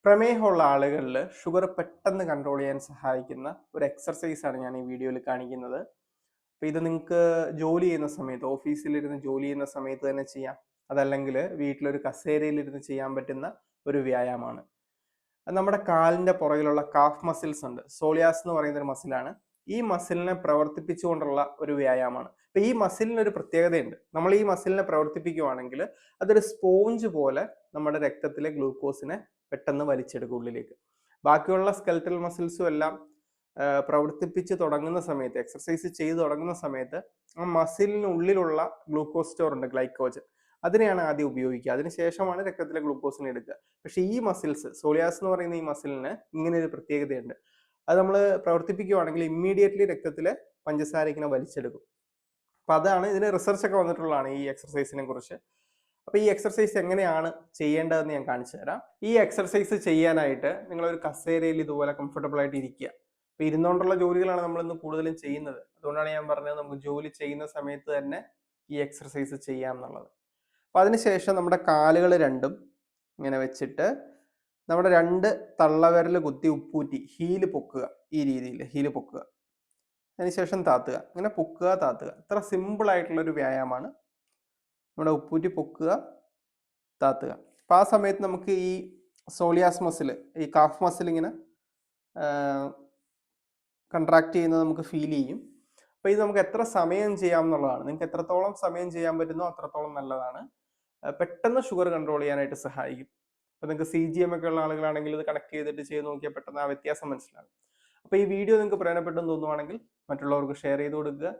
പ്രമേഹമുള്ള ആളുകളിൽ ഷുഗർ പെട്ടെന്ന് കൺട്രോൾ ചെയ്യാൻ സഹായിക്കുന്ന ഒരു എക്സർസൈസ് ആണ് ഞാൻ ഈ വീഡിയോയിൽ കാണിക്കുന്നത്. അപ്പോൾ ഇത് നിങ്ങൾക്ക് ജോലി ചെയ്യുന്ന സമയത്ത്, ഓഫീസിലിരുന്ന് ജോലി ചെയ്യുന്ന സമയത്ത് തന്നെ ചെയ്യാം. അതല്ലെങ്കിൽ വീട്ടിലൊരു കസേരയിലിരുന്ന് ചെയ്യാൻ പറ്റുന്ന ഒരു വ്യായാമമാണ്. അത് നമ്മുടെ കാലിന്റെ പുറകിലുള്ള കാഫ് മസിൽസ് ഉണ്ട്. സോളിയാസ് എന്ന് പറയുന്ന ഒരു മസിലാണ്. ഈ മസിലിനെ പ്രവർത്തിപ്പിച്ചുകൊണ്ടുള്ള ഒരു വ്യായാമമാണ്. അപ്പൊ ഈ മസിലിന് ഒരു പ്രത്യേകതയുണ്ട്. നമ്മൾ ഈ മസിലിനെ പ്രവർത്തിപ്പിക്കുകയാണെങ്കിൽ അതൊരു സ്പോഞ്ച് പോലെ നമ്മുടെ രക്തത്തിലെ ഗ്ലൂക്കോസിനെ പെട്ടെന്ന് വലിച്ചെടുക്കും ഉള്ളിലേക്ക്. ബാക്കിയുള്ള സ്കെൽറ്റൽ മസിൽസും എല്ലാം പ്രവർത്തിപ്പിച്ച് തുടങ്ങുന്ന സമയത്ത്, എക്സർസൈസ് ചെയ്ത് തുടങ്ങുന്ന സമയത്ത് ആ മസിലിനുള്ളിലുള്ള ഗ്ലൂക്കോസ് സ്റ്റോർ ഉണ്ട്, ഗ്ലൈക്കോജൻ. അതിനെയാണ് ആദ്യം ഉപയോഗിക്കുക. അതിനുശേഷമാണ് രക്തത്തിലെ ഗ്ലൂക്കോസിനെ എടുക്കുക. പക്ഷേ ഈ മസിൽസ്, സോളിയാസ് എന്ന് പറയുന്ന ഈ മസിലിന് ഇങ്ങനെ ഒരു പ്രത്യേകതയുണ്ട്. അത് നമ്മൾ പ്രവർത്തിപ്പിക്കുകയാണെങ്കിൽ ഇമ്മീഡിയറ്റ്ലി രക്തത്തിലെ പഞ്ചസാര ഇങ്ങനെ വലിച്ചെടുക്കും. അപ്പൊ അതാണ് ഇതിന് റിസർച്ച് ഒക്കെ വന്നിട്ടുള്ളതാണ് ഈ എക്സർസൈസിനെ കുറിച്ച്. അപ്പൊ ഈ എക്സർസൈസ് എങ്ങനെയാണ് ചെയ്യേണ്ടതെന്ന് ഞാൻ കാണിച്ചു തരാം. ഈ എക്സർസൈസ് ചെയ്യാനായിട്ട് നിങ്ങൾ ഒരു കസേരയിൽ ഇതുപോലെ കംഫർട്ടബിൾ ആയിട്ട് ഇരിക്കുക. അപ്പൊ ഇരുന്നുകൊണ്ടുള്ള ജോലികളാണ് നമ്മൾ ഇന്ന് കൂടുതലും ചെയ്യുന്നത്. അതുകൊണ്ടാണ് ഞാൻ പറഞ്ഞത് നമുക്ക് ജോലി ചെയ്യുന്ന സമയത്ത് തന്നെ ഈ എക്സർസൈസ് ചെയ്യാം എന്നുള്ളത്. അപ്പൊ അതിനുശേഷം നമ്മുടെ കാലുകൾ രണ്ടും ഇങ്ങനെ വെച്ചിട്ട് നമ്മുടെ രണ്ട് തള്ളവിരൽ കുത്തി ഉപ്പൂറ്റി ഹീല് പൊക്കുക. ഈ രീതിയിൽ ഹീല് പൊക്കുക. അതിനുശേഷം താത്തുക. ഇങ്ങനെ പൊക്കുക, താത്തുക. ഇത്ര സിമ്പിൾ ആയിട്ടുള്ള ഒരു വ്യായാമമാണ്. നമ്മുടെ ഉപ്പൂറ്റി പൊക്കുക, താത്തുക. അപ്പൊ ആ സമയത്ത് നമുക്ക് ഈ സോളിയാസ് മസിൽ, ഈ കാഫ് മസിൽ ഇങ്ങനെ കൺട്രാക്ട് ചെയ്യുന്നത് നമുക്ക് ഫീൽ ചെയ്യും. അപ്പൊ ഇത് നമുക്ക് എത്ര സമയം ചെയ്യാം എന്നുള്ളതാണ്. നിങ്ങൾക്ക് എത്രത്തോളം സമയം ചെയ്യാൻ പറ്റുന്നോ അത്രത്തോളം നല്ലതാണ്. പെട്ടെന്ന് ഷുഗർ കൺട്രോൾ ചെയ്യാനായിട്ട് സഹായിക്കും. അപ്പൊ നിങ്ങൾക്ക് CGM ഒക്കെ ഉള്ള ആളുകളാണെങ്കിൽ ഇത് കണക്ട് ചെയ്തിട്ട് ചെയ്ത് നോക്കിയാൽ പെട്ടെന്ന് ആ വ്യത്യാസം മനസ്സിലാകും. അപ്പൊ ഈ വീഡിയോ നിങ്ങൾക്ക് പ്രയോജനപ്പെട്ടെന്ന് തോന്നുവാണെങ്കിൽ മറ്റുള്ളവർക്ക് ഷെയർ ചെയ്ത് കൊടുക്കുക.